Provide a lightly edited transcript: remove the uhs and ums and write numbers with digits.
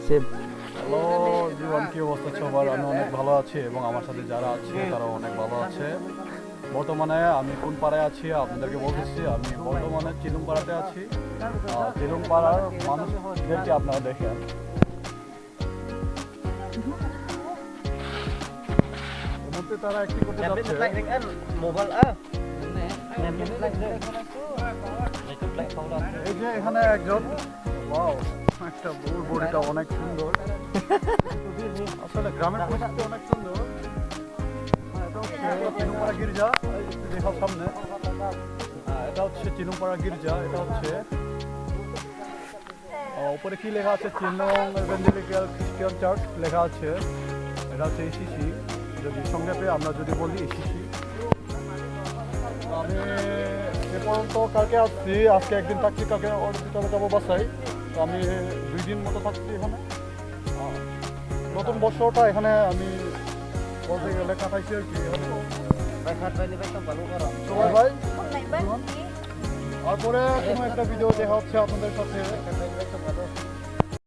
Save. Hello জীবন, কি অবস্থা সবার? আমি অনেক ভালো আছি এবং আমার সাথে যারা আছে তারা অনেক ভালো আছে। বর্তমানে আমি কোন পাড়ায় আছি আপনাদেরকে বলতেছি। আমি বর্তমানে চিলুংপাড়াতে আছি। চিলুংপাড়ার মানুষদেরকে আপনারা দেখেন। এর মধ্যে তারা একটি করতে যাচ্ছে। এই যে এখানে একজন, ওয়াও, একটা বুড় বডিটা অনেক সুন্দর। আসলে গ্রামের পরিস্থিতি অনেক সুন্দর। এটা হচ্ছে চিলুংপাড়া গির্জা, দেখাও সামনে। এটা হচ্ছে চিলুংপাড়া গির্জা। এটা হচ্ছে উপরে কি লেখা আছে? চিনলুং ইভাঞ্জেলিক্যাল খ্রিস্টান চার্চ লেখা আছে। এটা হচ্ছে ইসিসি, যদি সংক্ষেপে আমরা যদি বলি ইসিসি। আমি এ পর্যন্ত কালকে আসছি, আজকে একদিন থাকছি, কালকে চলে যাবো বাসায়। তো আমি 2 দিন মতো থাকছি এখানে। নতুন বছরটা এখানে আমি বলতে গেলে কাটাইছি আর কি। ভাই তারপরে কোনো একটা ভিডিও দেখা হচ্ছে আপনাদের সাথে।